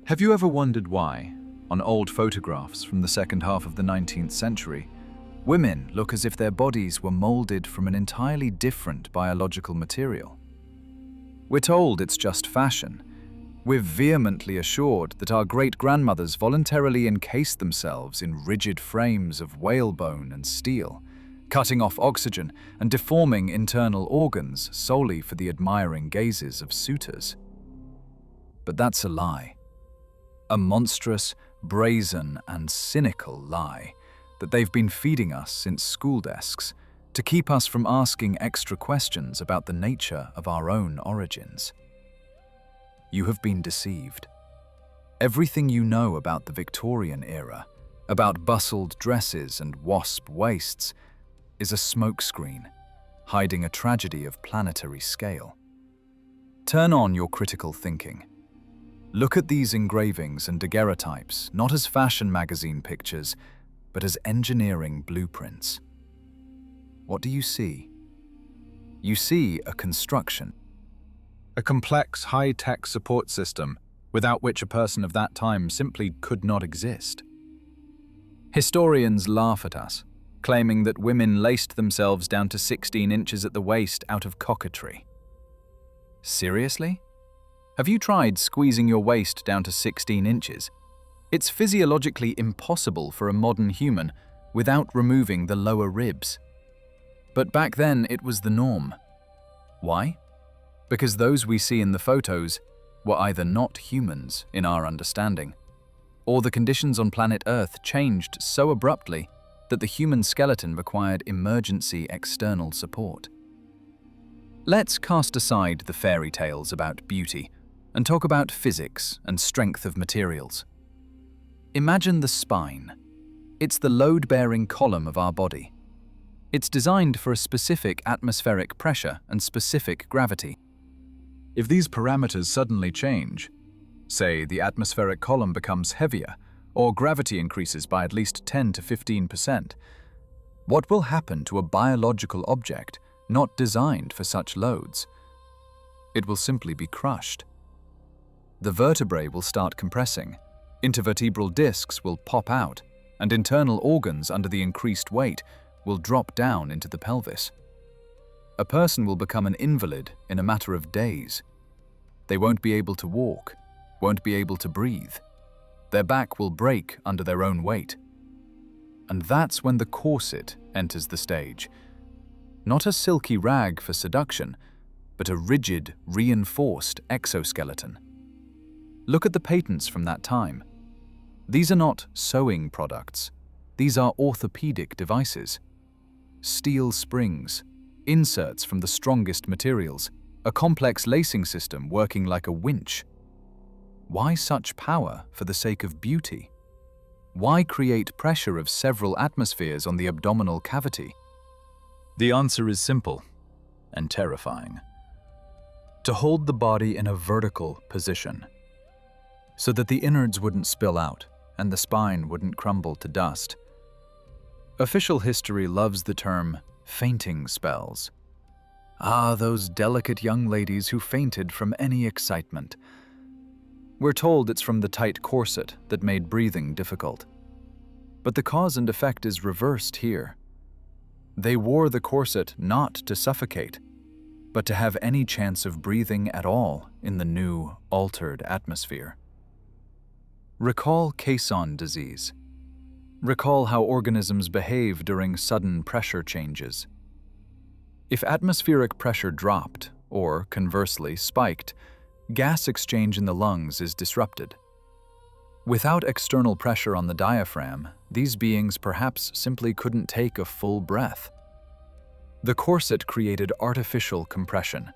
Have you ever wondered why, on old photographs from the second half of the 19th century, women look as if their bodies were molded from an entirely different biological material? We're told it's just fashion. We're vehemently assured that our great-grandmothers voluntarily encased themselves in rigid frames of whalebone and steel, cutting off oxygen and deforming internal organs solely for the admiring gazes of suitors. But that's a lie. A monstrous, brazen, and cynical lie that they've been feeding us since school desks to keep us from asking extra questions about the nature of our own origins. You have been deceived. Everything you know about the Victorian era, about bustled dresses and wasp waists, is a smokescreen, hiding a tragedy of planetary scale. Turn on your critical thinking. Look at these engravings and daguerreotypes not as fashion magazine pictures, but as engineering blueprints. What do you see? You see a construction. A complex, high-tech support system without which a person of that time simply could not exist. Historians laugh at us, claiming that women laced themselves down to 16 inches at the waist out of coquetry. Seriously? Have you tried squeezing your waist down to 16 inches? It's physiologically impossible for a modern human without removing the lower ribs. But back then it was the norm. Why? Because those we see in the photos were either not humans in our understanding, or the conditions on planet Earth changed so abruptly that the human skeleton required emergency external support. Let's cast aside the fairy tales about beauty and talk about physics and strength of materials. Imagine the spine. It's the load-bearing column of our body. It's designed for a specific atmospheric pressure and specific gravity. If these parameters suddenly change, say the atmospheric column becomes heavier, or gravity increases by at least 10 to 15%, what will happen to a biological object not designed for such loads? It will simply be crushed. The vertebrae will start compressing, intervertebral discs will pop out, and internal organs under the increased weight will drop down into the pelvis. A person will become an invalid in a matter of days. They won't be able to walk, won't be able to breathe. Their back will break under their own weight. And that's when the corset enters the stage. Not a silky rag for seduction, but a rigid, reinforced exoskeleton. Look at the patents from that time. These are not sewing products. These are orthopedic devices. Steel springs, inserts from the strongest materials, a complex lacing system working like a winch. Why such power for the sake of beauty? Why create pressure of several atmospheres on the abdominal cavity? The answer is simple and terrifying. To hold the body in a vertical position, so that the innards wouldn't spill out and the spine wouldn't crumble to dust. Official history loves the term fainting spells. Ah, those delicate young ladies who fainted from any excitement. We're told it's from the tight corset that made breathing difficult. But the cause and effect is reversed here. They wore the corset not to suffocate, but to have any chance of breathing at all in the new, altered atmosphere. Recall caisson disease. Recall how organisms behave during sudden pressure changes. If atmospheric pressure dropped, or conversely spiked, gas exchange in the lungs is disrupted. Without external pressure on the diaphragm, these beings perhaps simply couldn't take a full breath. The corset created artificial compression,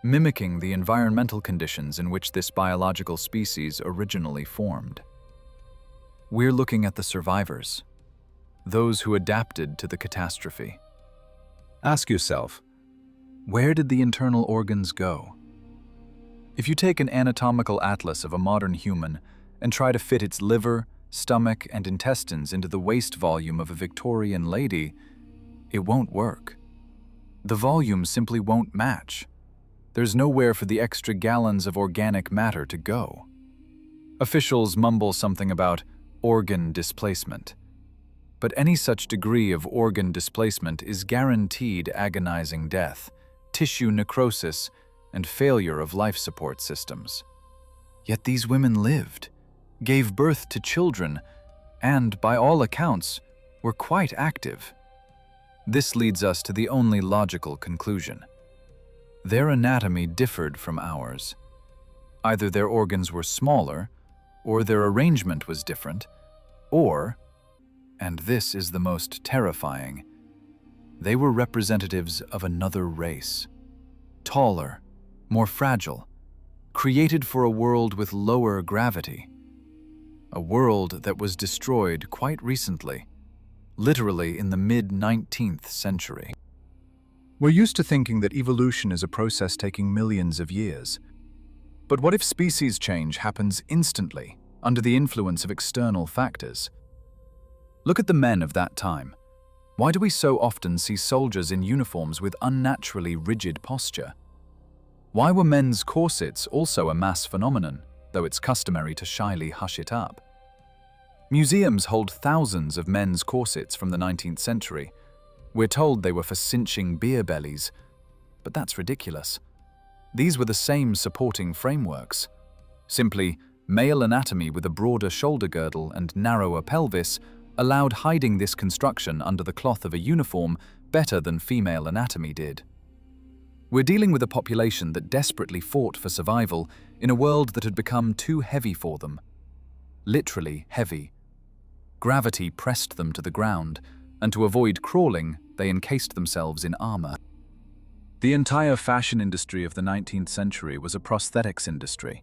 mimicking the environmental conditions in which this biological species originally formed. We're looking at the survivors, those who adapted to the catastrophe. Ask yourself, where did the internal organs go? If you take an anatomical atlas of a modern human and try to fit its liver, stomach, and intestines into the waist volume of a Victorian lady, it won't work. The volume simply won't match. There's nowhere for the extra gallons of organic matter to go. Officials mumble something about organ displacement. But any such degree of organ displacement is guaranteed agonizing death, tissue necrosis, and failure of life support systems. Yet these women lived, gave birth to children, and, by all accounts, were quite active. This leads us to the only logical conclusion. Their anatomy differed from ours. Either their organs were smaller, or their arrangement was different, or, and this is the most terrifying, they were representatives of another race. Taller, more fragile, created for a world with lower gravity. A world that was destroyed quite recently, literally in the mid-19th century. We're used to thinking that evolution is a process taking millions of years. But what if species change happens instantly, under the influence of external factors? Look at the men of that time. Why do we so often see soldiers in uniforms with unnaturally rigid posture? Why were men's corsets also a mass phenomenon, though it's customary to shyly hush it up? Museums hold thousands of men's corsets from the 19th century. We're told they were for cinching beer bellies, but that's ridiculous. These were the same supporting frameworks. Simply, male anatomy with a broader shoulder girdle and narrower pelvis allowed hiding this construction under the cloth of a uniform better than female anatomy did. We're dealing with a population that desperately fought for survival in a world that had become too heavy for them. Literally heavy. Gravity pressed them to the ground, and to avoid crawling, they encased themselves in armor. The entire fashion industry of the 19th century was a prosthetics industry.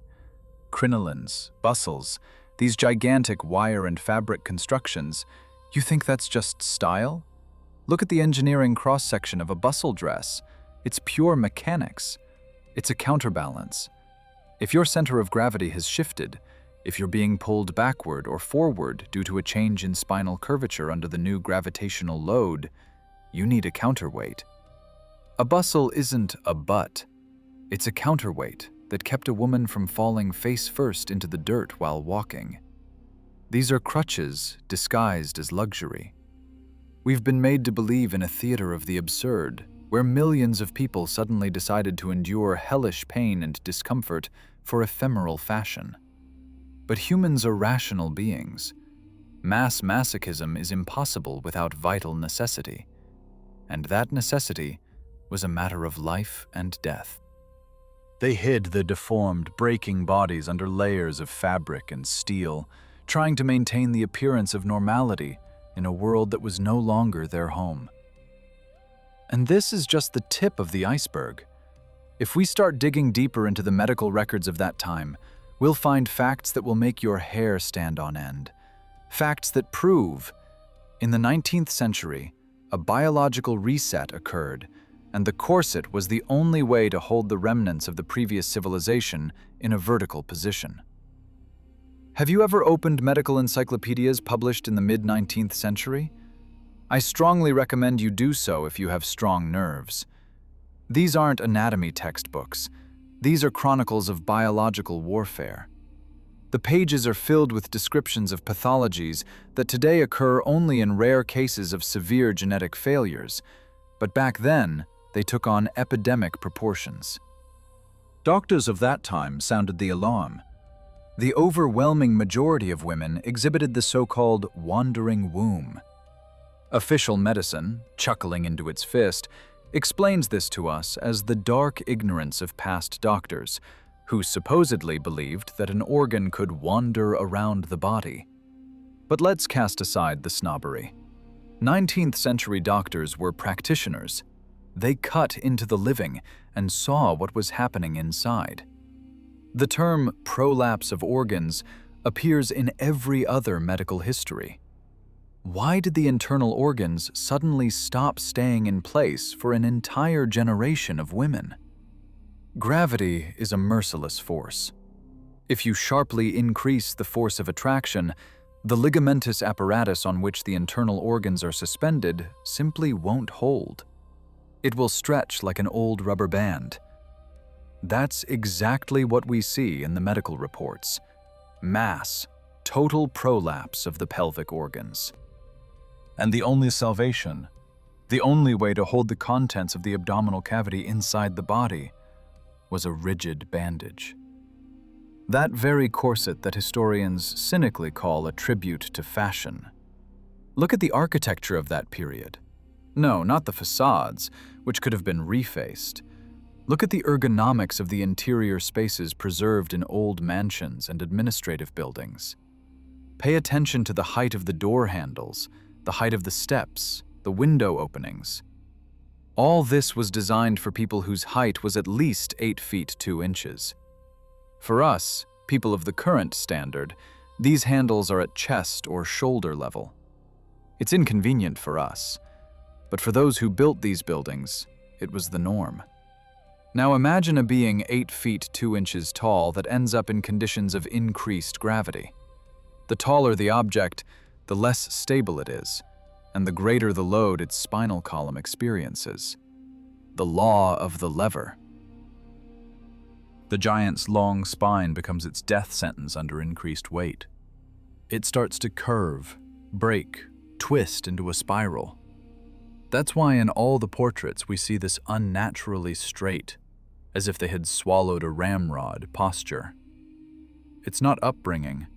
Crinolines, bustles, these gigantic wire and fabric constructions, you think that's just style? Look at the engineering cross-section of a bustle dress. It's pure mechanics. It's a counterbalance. If your center of gravity has shifted, if you're being pulled backward or forward due to a change in spinal curvature under the new gravitational load, you need a counterweight. A bustle isn't a butt. It's a counterweight that kept a woman from falling face first into the dirt while walking. These are crutches disguised as luxury. We've been made to believe in a theater of the absurd, where millions of people suddenly decided to endure hellish pain and discomfort for ephemeral fashion. But humans are rational beings. Mass masochism is impossible without vital necessity. And that necessity was a matter of life and death. They hid the deformed, breaking bodies under layers of fabric and steel, trying to maintain the appearance of normality in a world that was no longer their home. And this is just the tip of the iceberg. If we start digging deeper into the medical records of that time, we'll find facts that will make your hair stand on end. Facts that prove, in the 19th century, a biological reset occurred, and the corset was the only way to hold the remnants of the previous civilization in a vertical position. Have you ever opened medical encyclopedias published in the mid-19th century? I strongly recommend you do so if you have strong nerves. These aren't anatomy textbooks. These are chronicles of biological warfare. The pages are filled with descriptions of pathologies that today occur only in rare cases of severe genetic failures, but back then, they took on epidemic proportions. Doctors of that time sounded the alarm. The overwhelming majority of women exhibited the so-called wandering womb. Official medicine, chuckling into its fist, explains this to us as the dark ignorance of past doctors, who supposedly believed that an organ could wander around the body. But let's cast aside the snobbery. 19th century doctors were practitioners. They cut into the living and saw what was happening inside. The term prolapse of organs appears in every other medical history. Why did the internal organs suddenly stop staying in place for an entire generation of women? Gravity is a merciless force. If you sharply increase the force of attraction, the ligamentous apparatus on which the internal organs are suspended simply won't hold. It will stretch like an old rubber band. That's exactly what we see in the medical reports. mass, total prolapse of the pelvic organs. And the only salvation, the only way to hold the contents of the abdominal cavity inside the body, was a rigid bandage. That very corset that historians cynically call a tribute to fashion. Look at the architecture of that period. No, not the facades, which could have been refaced. Look at the ergonomics of the interior spaces preserved in old mansions and administrative buildings. Pay attention to the height of the door handles, the height of the steps, the window openings. All this was designed for people whose height was at least 8 feet 2 inches. For us, people of the current standard, these handles are at chest or shoulder level. It's inconvenient for us, but for those who built these buildings, it was the norm. Now imagine a being 8 feet 2 inches tall that ends up in conditions of increased gravity. The taller the object, the less stable it is, and the greater the load its spinal column experiences. The law of the lever. The giant's long spine becomes its death sentence under increased weight. It starts to curve, break, twist into a spiral. That's why in all the portraits we see this unnaturally straight, as if they had swallowed a ramrod posture. It's not upbringing,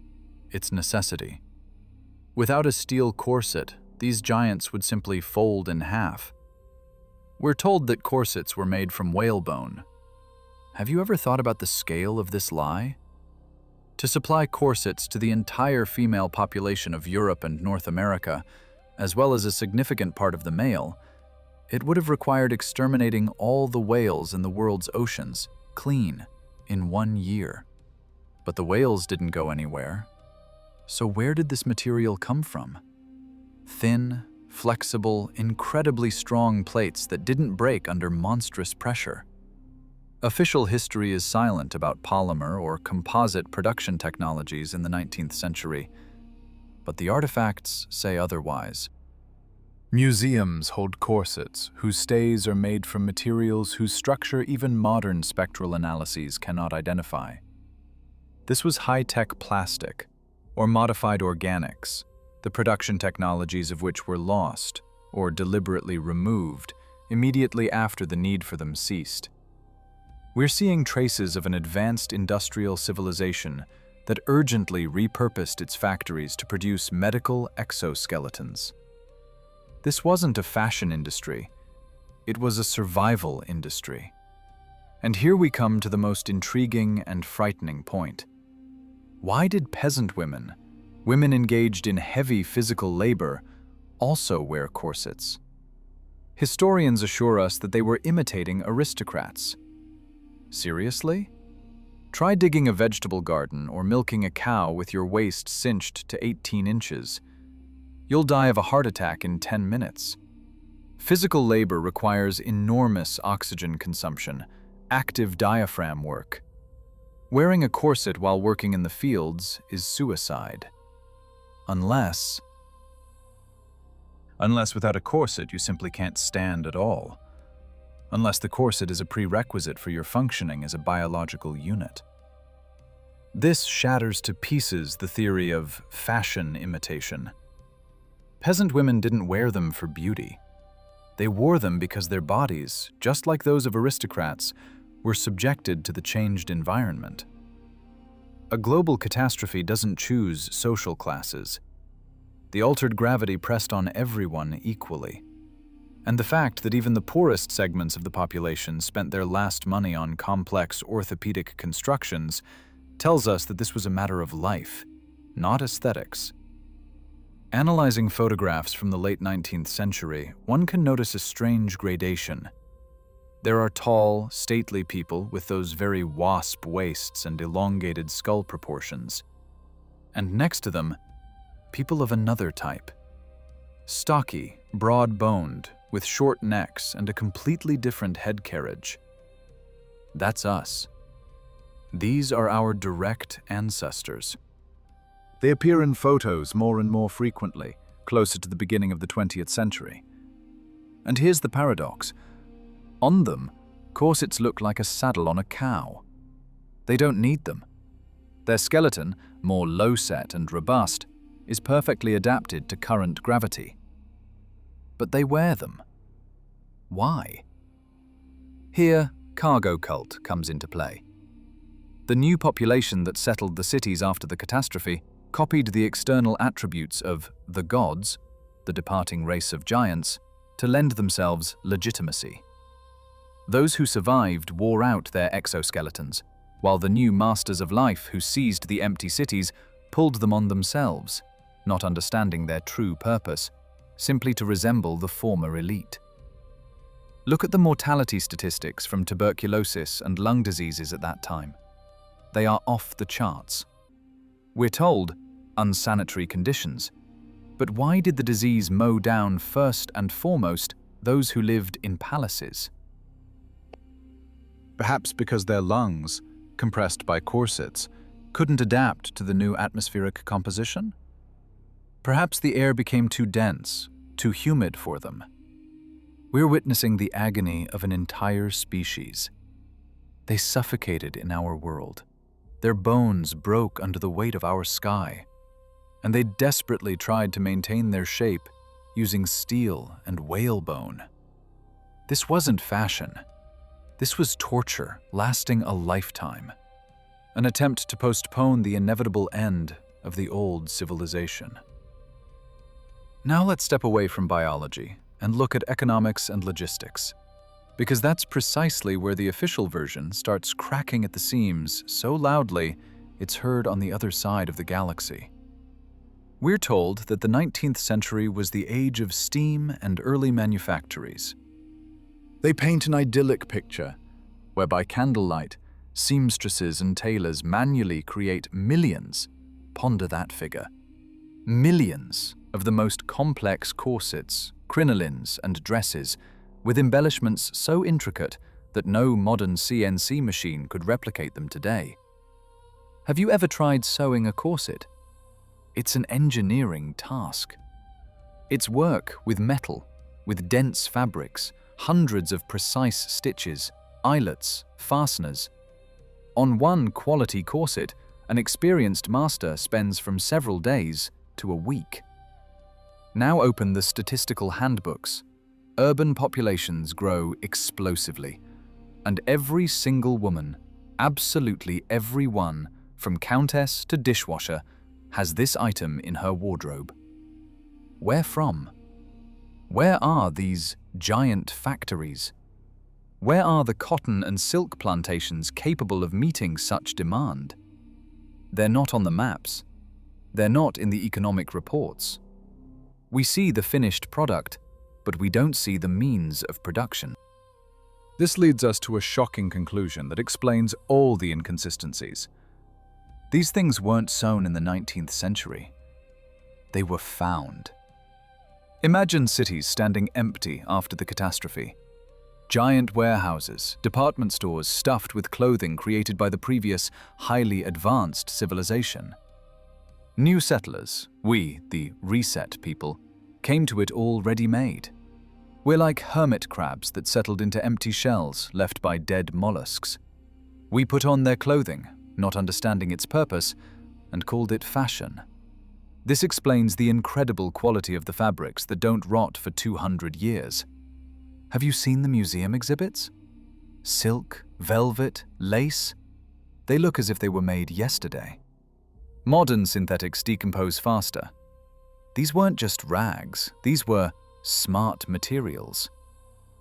it's necessity. Without a steel corset, these giants would simply fold in half. We're told that corsets were made from whalebone. Have you ever thought about the scale of this lie? To supply corsets to the entire female population of Europe and North America, as well as a significant part of the male, it would have required exterminating all the whales in the world's oceans, clean, in 1 year. But the whales didn't go anywhere. So where did this material come from? Thin, flexible, incredibly strong plates that didn't break under monstrous pressure. Official history is silent about polymer or composite production technologies in the 19th century, but the artifacts say otherwise. Museums hold corsets whose stays are made from materials whose structure even modern spectral analyses cannot identify. This was high-tech plastic, or modified organics, the production technologies of which were lost, or deliberately removed, immediately after the need for them ceased. We're seeing traces of an advanced industrial civilization that urgently repurposed its factories to produce medical exoskeletons. This wasn't a fashion industry, it was a survival industry. And here we come to the most intriguing and frightening point. Why did peasant women, women engaged in heavy physical labor, also wear corsets? Historians assure us that they were imitating aristocrats. Seriously? Try digging a vegetable garden or milking a cow with your waist cinched to 18 inches. You'll die of a heart attack in 10 minutes. Physical labor requires enormous oxygen consumption, active diaphragm work. Wearing a corset while working in the fields is suicide. Unless without a corset you simply can't stand at all. Unless the corset is a prerequisite for your functioning as a biological unit. This shatters to pieces the theory of fashion imitation. Peasant women didn't wear them for beauty. They wore them because their bodies, just like those of aristocrats, were subjected to the changed environment. A global catastrophe doesn't choose social classes. The altered gravity pressed on everyone equally. And the fact that even the poorest segments of the population spent their last money on complex orthopedic constructions tells us that this was a matter of life, not aesthetics. Analyzing photographs from the late 19th century, one can notice a strange gradation. There are tall, stately people with those very wasp waists and elongated skull proportions. And next to them, people of another type. Stocky, broad-boned, with short necks and a completely different head carriage. That's us. These are our direct ancestors. They appear in photos more and more frequently, closer to the beginning of the 20th century. And here's the paradox. On them, corsets look like a saddle on a cow. They don't need them. Their skeleton, more low-set and robust, is perfectly adapted to current gravity. But they wear them. Why? Here, cargo cult comes into play. The new population that settled the cities after the catastrophe copied the external attributes of the gods, the departing race of giants, to lend themselves legitimacy. Those who survived wore out their exoskeletons, while the new masters of life who seized the empty cities pulled them on themselves, not understanding their true purpose, simply to resemble the former elite. Look at the mortality statistics from tuberculosis and lung diseases at that time. They are off the charts. We're told, unsanitary conditions. But why did the disease mow down first and foremost those who lived in palaces? Perhaps because their lungs, compressed by corsets, couldn't adapt to the new atmospheric composition? Perhaps the air became too dense, too humid for them. We're witnessing the agony of an entire species. They suffocated in our world. Their bones broke under the weight of our sky, and they desperately tried to maintain their shape using steel and whalebone. This wasn't fashion. This was torture lasting a lifetime, an attempt to postpone the inevitable end of the old civilization. Now let's step away from biology and look at economics and logistics, because that's precisely where the official version starts cracking at the seams so loudly it's heard on the other side of the galaxy. We're told that the 19th century was the age of steam and early manufactories. They paint an idyllic picture, where by candlelight, seamstresses and tailors manually create millions, ponder that figure, millions of the most complex corsets, crinolines, and dresses, with embellishments so intricate that no modern CNC machine could replicate them today. Have you ever tried sewing a corset? It's an engineering task. It's work with metal, with dense fabrics, hundreds of precise stitches, eyelets, fasteners. On one quality corset, an experienced master spends from several days to a week. Now open the statistical handbooks. Urban populations grow explosively, and every single woman, absolutely every one, from countess to dishwasher, has this item in her wardrobe. Where from? Where are these giant factories? Where are the cotton and silk plantations capable of meeting such demand? They're not on the maps. They're not in the economic reports. We see the finished product, but we don't see the means of production. This leads us to a shocking conclusion that explains all the inconsistencies. These things weren't sewn in the 19th century. They were found. Imagine cities standing empty after the catastrophe. Giant warehouses, department stores stuffed with clothing created by the previous, highly advanced civilization. New settlers, we, the reset people, came to it all ready-made. We're like hermit crabs that settled into empty shells left by dead mollusks. We put on their clothing, not understanding its purpose, and called it fashion. This explains the incredible quality of the fabrics that don't rot for 200 years. Have you seen the museum exhibits? Silk, velvet, lace? They look as if they were made yesterday. Modern synthetics decompose faster. These weren't just rags, these were smart materials.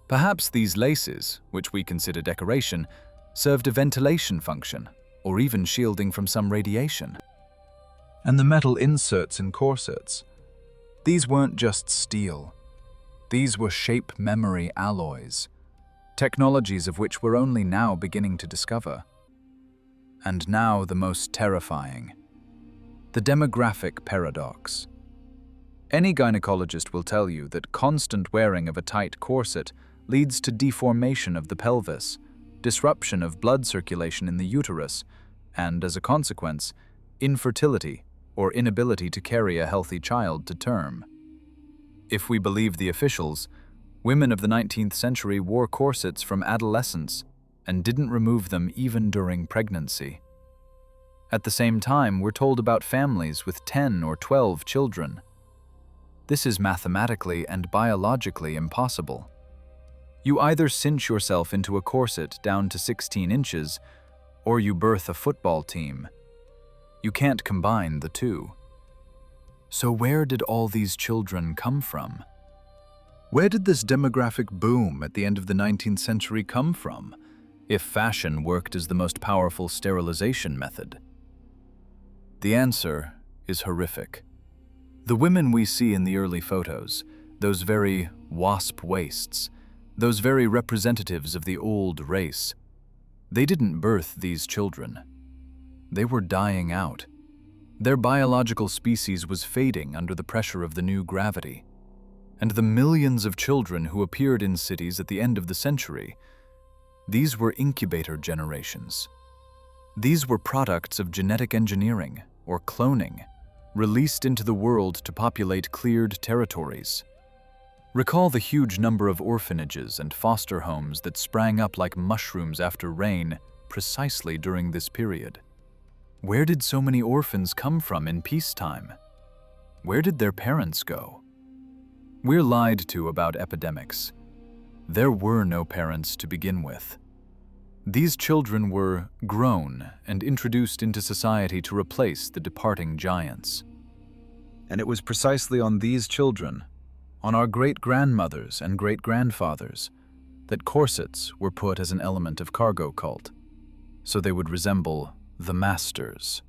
Perhaps these laces, which we consider decoration, served a ventilation function, or even shielding from some radiation. And the metal inserts in corsets. These weren't just steel. These were shape memory alloys, technologies of which we're only now beginning to discover. And now the most terrifying. The demographic paradox. Any gynecologist will tell you that constant wearing of a tight corset leads to deformation of the pelvis, disruption of blood circulation in the uterus, and, as a consequence, infertility or inability to carry a healthy child to term. If we believe the officials, women of the 19th century wore corsets from adolescence and didn't remove them even during pregnancy. At the same time, we're told about families with 10 or 12 children. This is mathematically and biologically impossible. You either cinch yourself into a corset down to 16 inches, or you birth a football team. You can't combine the two. So where did all these children come from? Where did this demographic boom at the end of the 19th century come from, if fashion worked as the most powerful sterilization method? The answer is horrific. The women we see in the early photos, those very wasp waists, those very representatives of the old race, they didn't birth these children. They were dying out. Their biological species was fading under the pressure of the new gravity. And the millions of children who appeared in cities at the end of the century, these were incubator generations. These were products of genetic engineering, or cloning, released into the world to populate cleared territories. Recall the huge number of orphanages and foster homes that sprang up like mushrooms after rain precisely during this period. Where did so many orphans come from in peacetime? Where did their parents go? We're lied to about epidemics. There were no parents to begin with. These children were grown and introduced into society to replace the departing giants. And it was precisely on these children, on our great-grandmothers and great-grandfathers, that corsets were put as an element of cargo cult, so they would resemble the masters.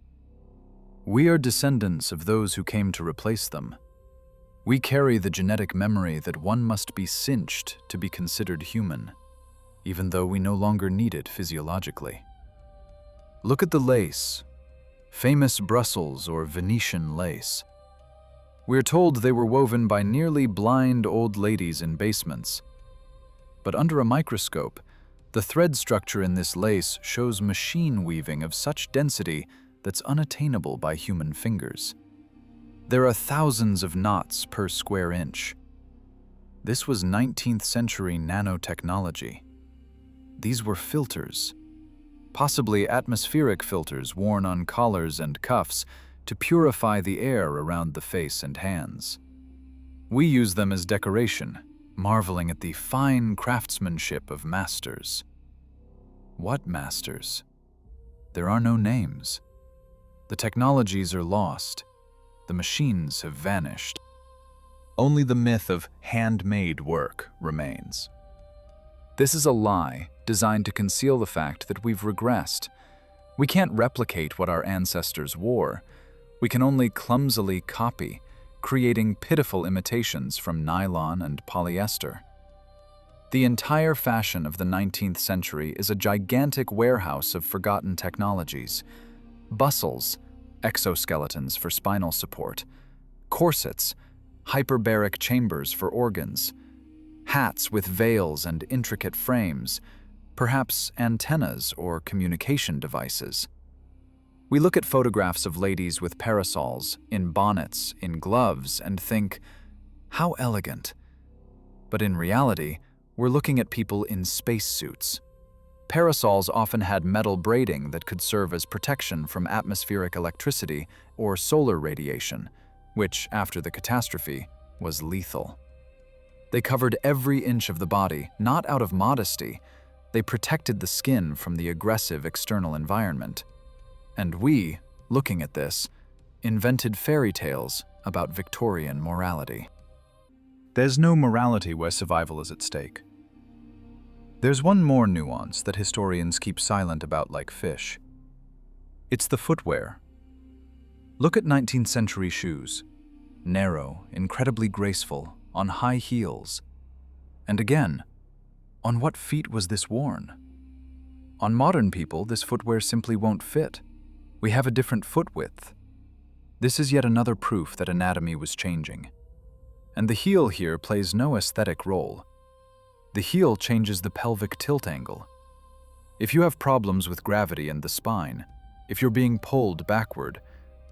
We are descendants of those who came to replace them. We carry the genetic memory that one must be cinched to be considered human, even though we no longer need it physiologically. Look at the lace, famous Brussels or Venetian lace. We're told they were woven by nearly blind old ladies in basements. But under a microscope, the thread structure in this lace shows machine weaving of such density that's unattainable by human fingers. There are thousands of knots per square inch. This was 19th century nanotechnology. These were filters, possibly atmospheric filters worn on collars and cuffs to purify the air around the face and hands. We use them as decoration, marveling at the fine craftsmanship of masters. What masters? There are no names. The technologies are lost. The machines have vanished. Only the myth of handmade work remains. This is a lie designed to conceal the fact that we've regressed. We can't replicate what our ancestors wore. We can only clumsily copy, creating pitiful imitations from nylon and polyester. The entire fashion of the 19th century is a gigantic warehouse of forgotten technologies. Bustles, exoskeletons for spinal support, corsets, hyperbaric chambers for organs, hats with veils and intricate frames, perhaps antennas or communication devices. We look at photographs of ladies with parasols, in bonnets, in gloves, and think, how elegant. But in reality, we're looking at people in spacesuits. Parasols often had metal braiding that could serve as protection from atmospheric electricity or solar radiation, which, after the catastrophe, was lethal. They covered every inch of the body, not out of modesty. They protected the skin from the aggressive external environment. And we, looking at this, invented fairy tales about Victorian morality. There's no morality where survival is at stake. There's one more nuance that historians keep silent about like fish. It's the footwear. Look at 19th century shoes. Narrow, incredibly graceful, on high heels. And again, on what feet was this worn? On modern people, this footwear simply won't fit. We have a different foot width. This is yet another proof that anatomy was changing. And the heel here plays no aesthetic role. The heel changes the pelvic tilt angle. If you have problems with gravity and the spine, if you're being pulled backward,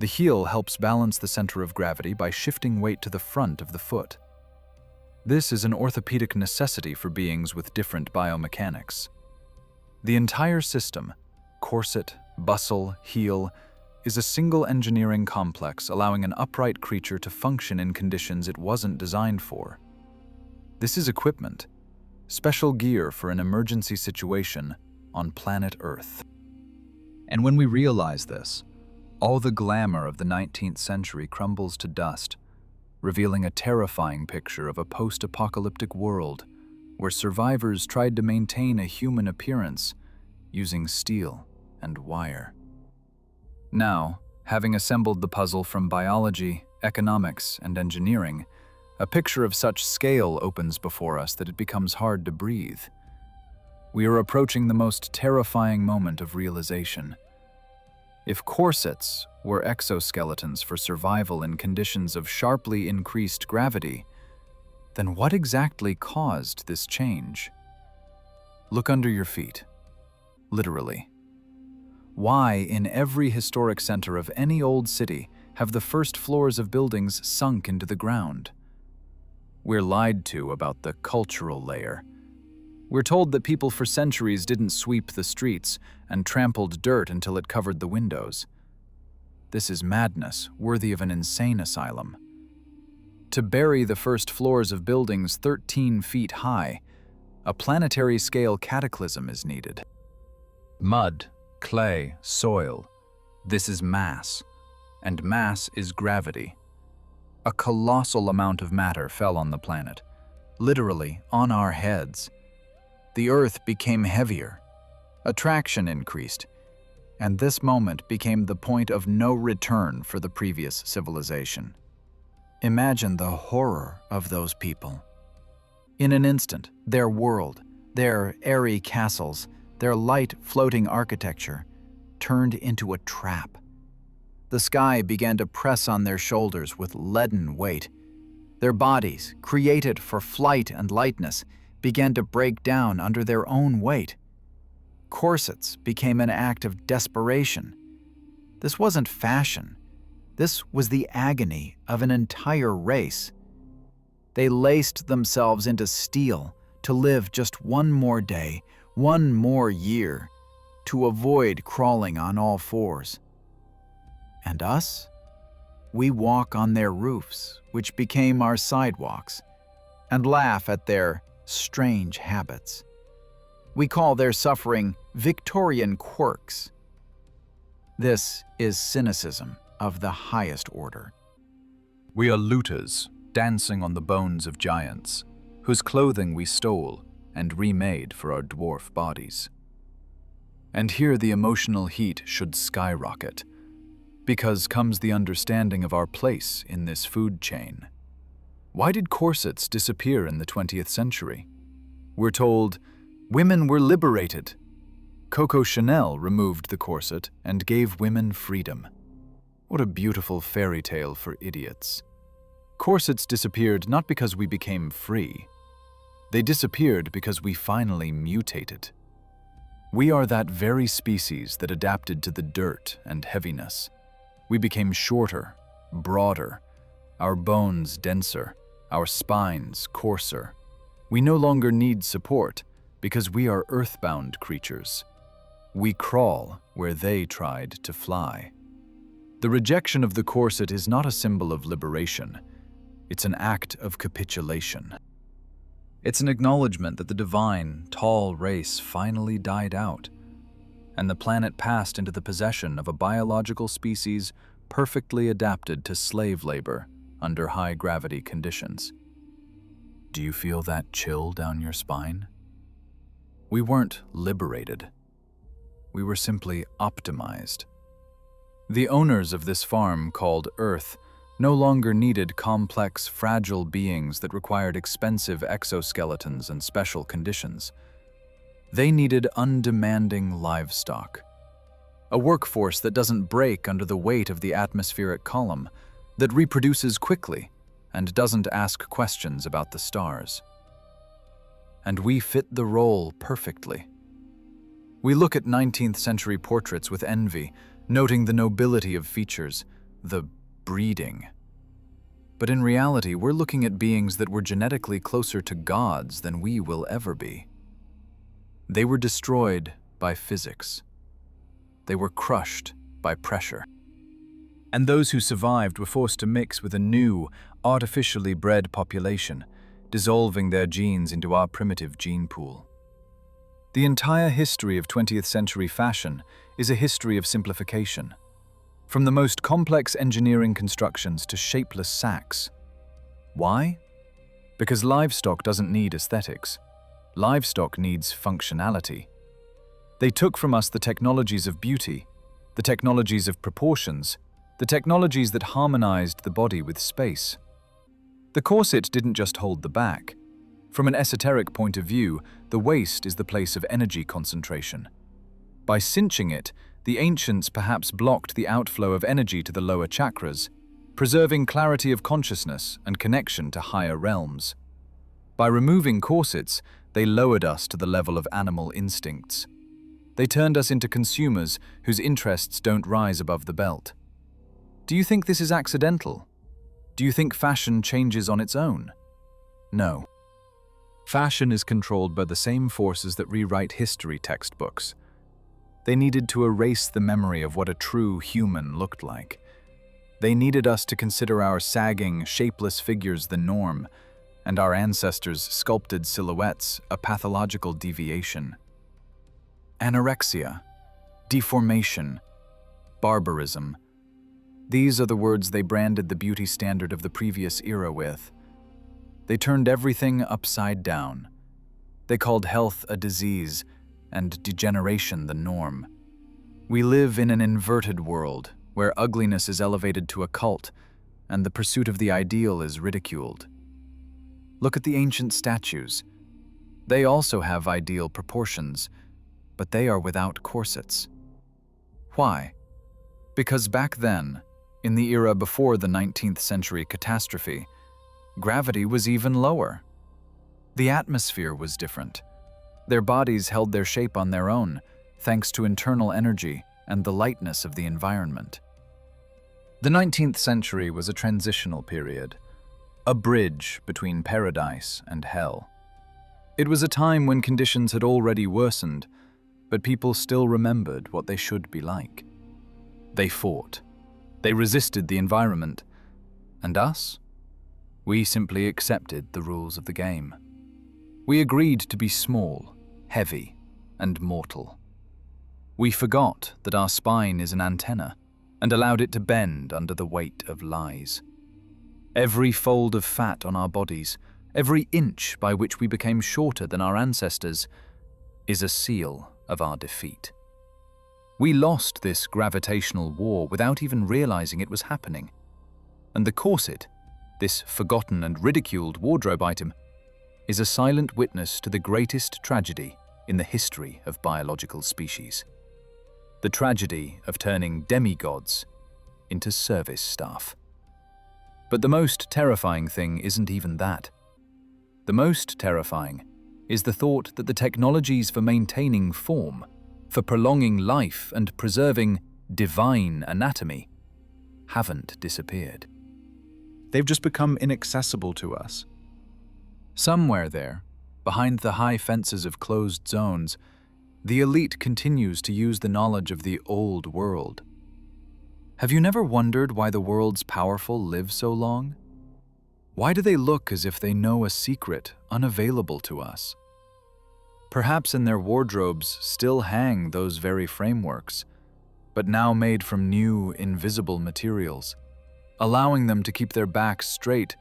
the heel helps balance the center of gravity by shifting weight to the front of the foot. This is an orthopedic necessity for beings with different biomechanics. The entire system, corset, bustle, heel, is a single engineering complex allowing an upright creature to function in conditions it wasn't designed for. This is equipment, special gear for an emergency situation on planet Earth. And when we realize this, all the glamour of the 19th century crumbles to dust, revealing a terrifying picture of a post-apocalyptic world where survivors tried to maintain a human appearance using steel and wire. Now, having assembled the puzzle from biology, economics, and engineering, a picture of such scale opens before us that it becomes hard to breathe. We are approaching the most terrifying moment of realization. If corsets were exoskeletons for survival in conditions of sharply increased gravity, then what exactly caused this change? Look under your feet. Literally. Why, in every historic center of any old city, have the first floors of buildings sunk into the ground? We're lied to about the cultural layer. We're told that people for centuries didn't sweep the streets and trampled dirt until it covered the windows. This is madness, worthy of an insane asylum. To bury the first floors of buildings 13 feet high, a planetary-scale cataclysm is needed. Mud, clay, soil. This is mass, and mass is gravity. A colossal amount of matter fell on the planet, literally on our heads. The Earth became heavier, attraction increased, and this moment became the point of no return for the previous civilization. Imagine the horror of those people. In an instant, their world, their airy castles, their light floating architecture turned into a trap. The sky began to press on their shoulders with leaden weight. Their bodies, created for flight and lightness, began to break down under their own weight. Corsets became an act of desperation. This wasn't fashion. This was the agony of an entire race. They laced themselves into steel to live just one more day, one more year, to avoid crawling on all fours. And us? We walk on their roofs, which became our sidewalks, and laugh at their strange habits. We call their suffering Victorian quirks. This is cynicism of the highest order. We are looters, dancing on the bones of giants, whose clothing we stole and remade for our dwarf bodies. And here the emotional heat should skyrocket, because comes the understanding of our place in this food chain. Why did corsets disappear in the 20th century? We're told, women were liberated. Coco Chanel removed the corset and gave women freedom. What a beautiful fairy tale for idiots. Corsets disappeared not because we became free. They disappeared because we finally mutated. We are that very species that adapted to the dirt and heaviness. We became shorter, broader, our bones denser, our spines coarser. We no longer need support because we are earthbound creatures. We crawl where they tried to fly. The rejection of the corset is not a symbol of liberation. It's an act of capitulation. It's an acknowledgement that the divine, tall race finally died out, and the planet passed into the possession of a biological species perfectly adapted to slave labor under high-gravity conditions. Do you feel that chill down your spine? We weren't liberated. We were simply optimized. The owners of this farm called Earth no longer needed complex, fragile beings that required expensive exoskeletons and special conditions. They needed undemanding livestock. A workforce that doesn't break under the weight of the atmospheric column, that reproduces quickly and doesn't ask questions about the stars. And we fit the role perfectly. We look at 19th century portraits with envy, noting the nobility of features, the breeding. But in reality, we're looking at beings that were genetically closer to gods than we will ever be. They were destroyed by physics. They were crushed by pressure. And those who survived were forced to mix with a new, artificially bred population, dissolving their genes into our primitive gene pool. The entire history of 20th century fashion is a history of simplification. From the most complex engineering constructions to shapeless sacks. Why? Because livestock doesn't need aesthetics. Livestock needs functionality. They took from us the technologies of beauty, the technologies of proportions, the technologies that harmonized the body with space. The corset didn't just hold the back. From an esoteric point of view, the waist is the place of energy concentration. By cinching it, the ancients perhaps blocked the outflow of energy to the lower chakras, preserving clarity of consciousness and connection to higher realms. By removing corsets, they lowered us to the level of animal instincts. They turned us into consumers whose interests don't rise above the belt. Do you think this is accidental? Do you think fashion changes on its own? No. Fashion is controlled by the same forces that rewrite history textbooks. They needed to erase the memory of what a true human looked like. They needed us to consider our sagging, shapeless figures the norm, and our ancestors' sculpted silhouettes a pathological deviation. Anorexia, deformation, barbarism. These are the words they branded the beauty standard of the previous era with. They turned everything upside down. They called health a disease and degeneration the norm. We live in an inverted world where ugliness is elevated to a cult and the pursuit of the ideal is ridiculed. Look at the ancient statues. They also have ideal proportions, but they are without corsets. Why? Because back then, in the era before the 19th century catastrophe, gravity was even lower. The atmosphere was different. Their bodies held their shape on their own, thanks to internal energy and the lightness of the environment. The 19th century was a transitional period, a bridge between paradise and hell. It was a time when conditions had already worsened, but people still remembered what they should be like. They fought. They resisted the environment. And us? We simply accepted the rules of the game. We agreed to be small, heavy, and mortal. We forgot that our spine is an antenna and allowed it to bend under the weight of lies. Every fold of fat on our bodies, every inch by which we became shorter than our ancestors, is a seal of our defeat. We lost this gravitational war without even realizing it was happening. And the corset, this forgotten and ridiculed wardrobe item, is a silent witness to the greatest tragedy in the history of biological species. The tragedy of turning demigods into service staff. But the most terrifying thing isn't even that. The most terrifying is the thought that the technologies for maintaining form, for prolonging life and preserving divine anatomy, haven't disappeared. They've just become inaccessible to us. Somewhere there, behind the high fences of closed zones, the elite continues to use the knowledge of the old world. Have you never wondered why the world's powerful live so long? Why do they look as if they know a secret unavailable to us? Perhaps in their wardrobes still hang those very frameworks, but now made from new, invisible materials, allowing them to keep their backs straight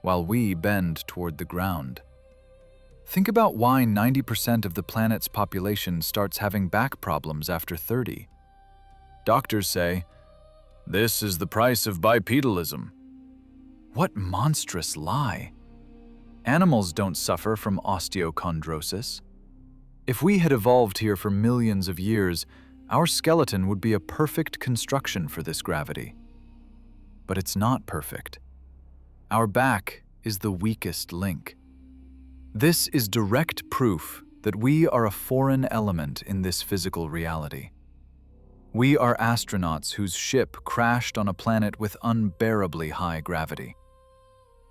while we bend toward the ground. Think about why 90% of the planet's population starts having back problems after 30. Doctors say, "This is the price of bipedalism." What monstrous lie! Animals don't suffer from osteochondrosis. If we had evolved here for millions of years, our skeleton would be a perfect construction for this gravity. But it's not perfect. Our back is the weakest link. This is direct proof that we are a foreign element in this physical reality. We are astronauts whose ship crashed on a planet with unbearably high gravity.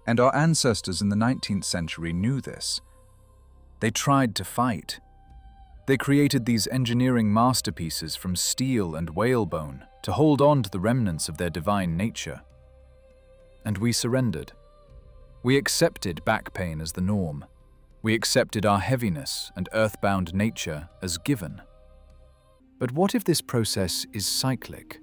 And our ancestors in the 19th century knew this. They tried to fight. They created these engineering masterpieces from steel and whalebone, to hold on to the remnants of their divine nature. And we surrendered. We accepted back pain as the norm. We accepted our heaviness and earthbound nature as given. But what if this process is cyclic?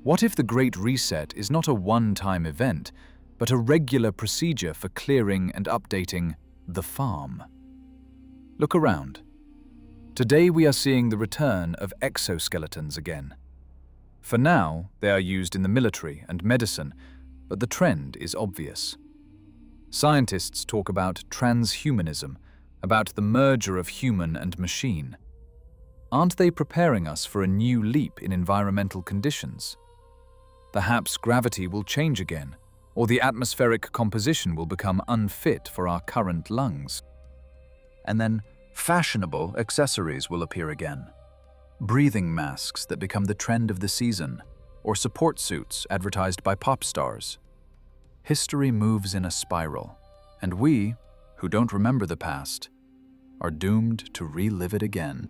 What if the Great Reset is not a one-time event, but a regular procedure for clearing and updating the farm? Look around. Today we are seeing the return of exoskeletons again. For now, they are used in the military and medicine, but the trend is obvious. Scientists talk about transhumanism, about the merger of human and machine. Aren't they preparing us for a new leap in environmental conditions? Perhaps gravity will change again, or the atmospheric composition will become unfit for our current lungs. And then fashionable accessories will appear again. Breathing masks that become the trend of the season, or support suits advertised by pop stars. History moves in a spiral, and we, who don't remember the past, are doomed to relive it again.